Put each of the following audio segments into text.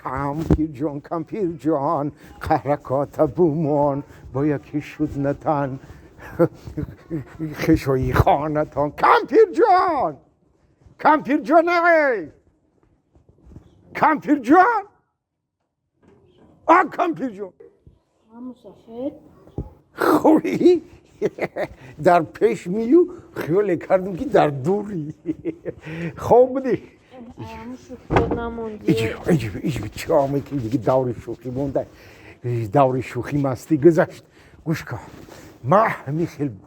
کمپیر جان حرکات بومان با یکی شد نتن خشوی خانتان کمپیر جان کمپیر جان کمپیر جان مصافد خوبی در پیش میو خیال کردم که در دوری خوب بودی شوخی نموندی ایجب چه آمه که دیگه دور شوخی مونده دور شوخی مستی گذشت گوش کن ما همین خیلی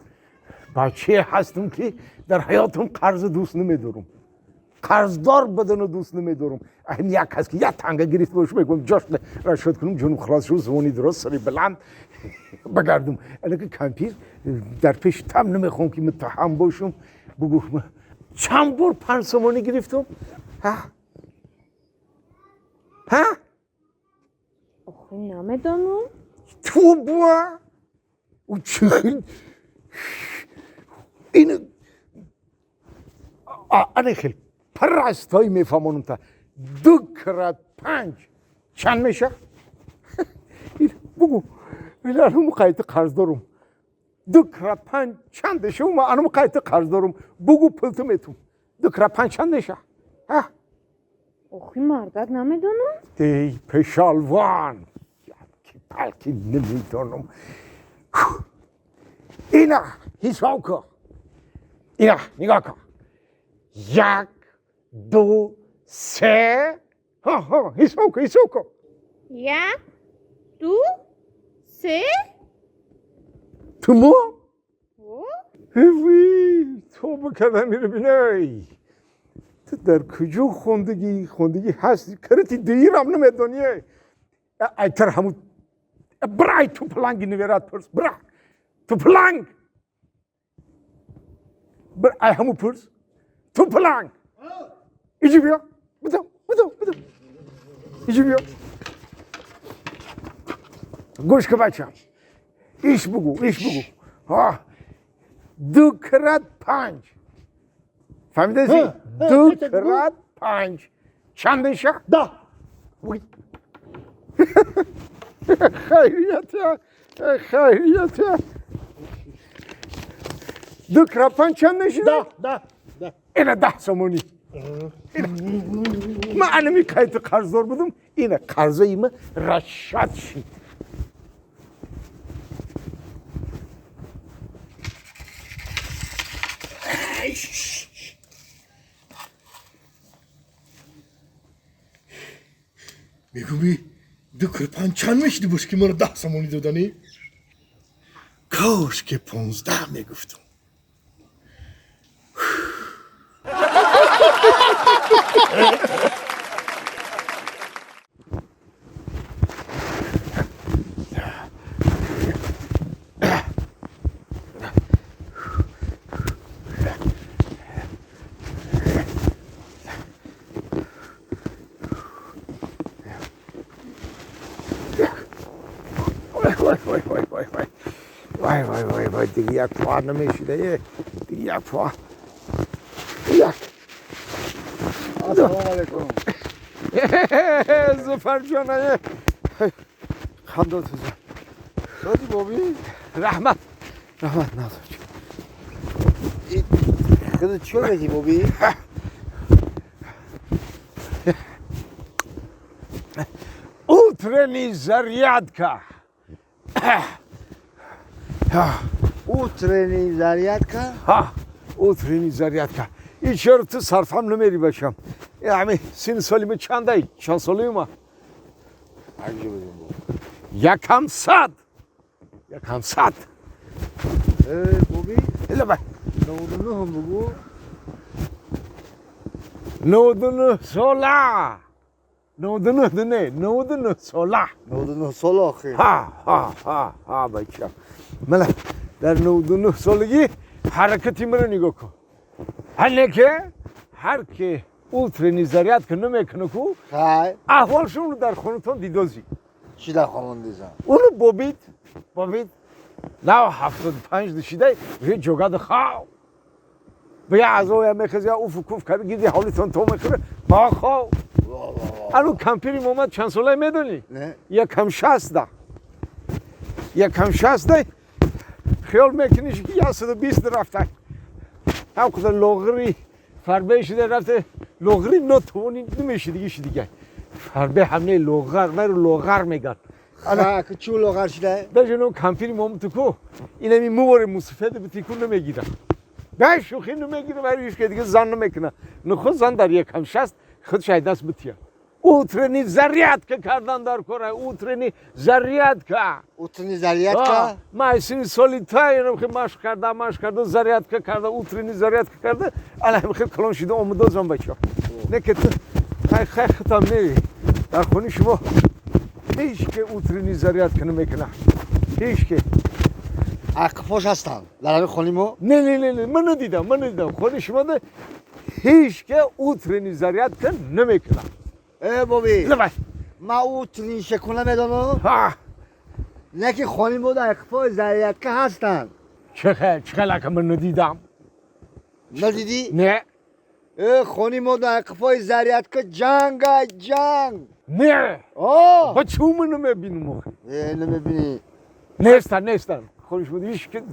بچه هستم که در حیاتم قرض دوست نمیدارم قرضدار بدن دوست نمیدارم این یک هست که یک تنگه گرفت باشه بگم جاش رشد کنم جنوب خلاص شد زمانی درست سری بلند بگردم اگه کمپیر در پیش تم نمیخوام که متهم باشم بگو چند بار 5 سومانی گرفتم ها آخه نمیدانم تو بوا او چه این آنه خیلی پرستایی میفهمونم تا 2 کرات 5 چند میشه؟ بگو من الان قایت قرض دارم 2 کرات 5 چندشه و من الان قایت قرض دارم بگو پلتم اتون 2 کرات 5 چندشه؟ آخه مردک نمیدانم دی پشالوان که پلکی نمیدانم اینا حساب کن اینا نگاه کن 1 2 3 حساب کن 1 2 3 تو ما تو بکرده میره بینایی تو در کجا خوندگی هستی کرتی دیرم نمیدونیه ایتر همون برای تو پلنگی نویرات پرس برای تو پلنگ برای همون پرس تو پلنگ ایجی بیا بدم ایجی بیا گوش که بچم ایش بگو 2 کرات 5 فهمیده زی؟ 2 کرات 5 چندشه؟ 10 خیریته 2 کرات 5 چند نشیده؟ 10 اینه 10 سومونی من انمی قایت قرضدار بودم اینه قرضای من رشد شد میگویی 2 کرات 5 چند میشدی باش که من 10 سومانی دادنی؟ کاش که 15 میگفتم وای دیگه یک پا نمیشیده دیگه یک پا یک السلام علیکم زفر جانه خندات زن سادی بابی رحمت نازم خدا چیو بگی بابی؟ утренний зарядка утренний зарядка утренний зарядка این چرا تو صرفم نمیری باشم یعنی سن سالیم چنده چند سالیم عجیبه بابا یکم صد بابی الا با 99 هم بگو 99 ساله 99 نه 99 ساله 99 سال آخه ها بچه من در 99 سالگی حرکتی من نگاه کن حالا که هر که اولترینی زریعت که نمیکنه کو احوالشون رو در خونتون دیدازی چی در خانون دیزن؟ اونو بابید نه 75 دشیده یه جوگاد خواه به یه عزای میخوزی اوف کوف کرده گیدی حالیتون تو میخوره با خواه الان کمپیری اومد چند ساله میدونی؟ نه یکم 60 یکم 60 خیال میکنیش که 120 رفته هم خدا لغری فربه شده رفته لغری نتونی نمیشه دیگه فربه همه لغر مرو لغر میگن که چو لغر شده؟ بجنو کمپیری مومتو کو اینمی موار مصفد به تیکون نمیگیره به شوخی نمیگیره ولی که دیگه زن نمیکنه نخود زن در یکم 60 خود شاید دست بتیه اوترنی زریعت که کردن در کره اوترنی زریعت که اوترنی زریعت که ما این سالی تایم که مشق کرده زریعت که کرده اوترنی زریعت که کرده الان خیلی کلان شده آمده زن بچه نه که تو خیلی ختم نی در خونی شما هیچ که اوترنی زریعت کنه میکنه هیچ که اقفاش هستن در همین خونیمو؟ نه من ندیدم خونی شما ده هیچ که اوترنی زریعت کنه نمیکنه بابی لباس ما اوترنی شکونه میدانم ها نه که خونیمو در اقفاش زریعت که هستن چخیلی که من ندیدم ندیدی؟ نه خونیمو در اقفاش زریعت که جنگ نه آه با چوم نمیبینم آخه نمیبینی نیستن خونش بود هیچ که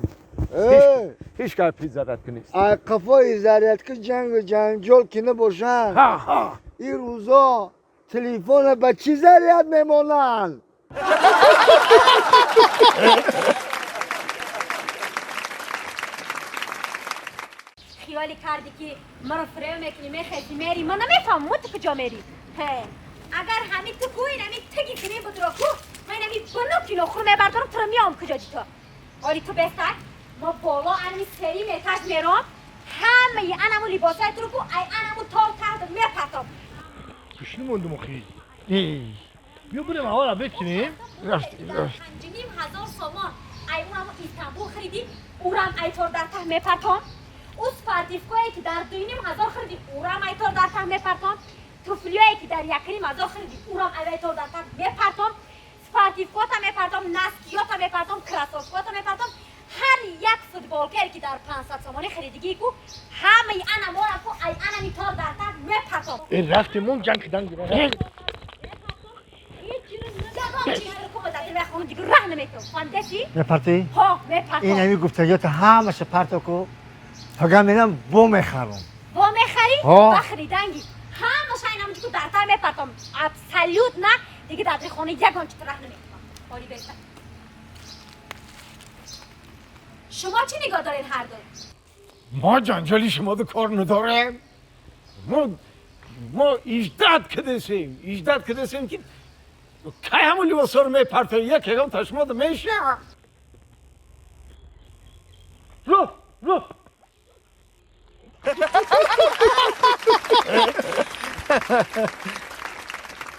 پیش زرد که نیست اقفاش زریعت که جنگ و جنجال که نباشن ها این روزا تلفن به چی زریعت میمانن خیالی کردی که ما رو فریو میکنی میخیزی میری ما نمیفهم تو کجا میری اگر همین تو کوی نمی تگی کنی بود رو کو من نمی بنو کیلو خور میبردارم تو رو میام کجا دی تو آلی تو بستک ما بالا انمی سری میتاش میرم همه انمو لباسای تو رو کو ای انمو تال تحت میپرتم کشنی موندم اخی بیا بریم هوا را بکنیم رفتیم 5,500 سامان ای اونمو ایستانبول خریدی اورم ایتور در ته میپرتم او سپارتیفکویی که در 2,500 خریدی اورم ایتور در ته میپرتم توفلیایی که در 1,500 خریدی اورم ایتور در ته میپرتم سپارتیفکوتا میپرتم نسکیوتا میپرتم کراسوفکوتا میپرتم هر یک فوتبالکر که در 500 سامانی خریدگی کو همه انمو را کو ای انمی تار در ته میپرتم این رفتیمون جنگ کدن گیره میپرتی؟ ها میپرتم این همی گفتگیات همش پرتو کو فقط میرم بو میخرم با میخری؟ ها. بخریدنگی همه شاینم که در تر میپرتم ابسلیوت نه دیگه در خونه یکان چطور راه نمیکنم حالی بهتر شما چی نگاه دارین هر دو؟ ما جنجالی شما دو کار نداریم ما ایجداد کدسیم که که همون لباس رو میپرتن یک هم تشماد میشه رو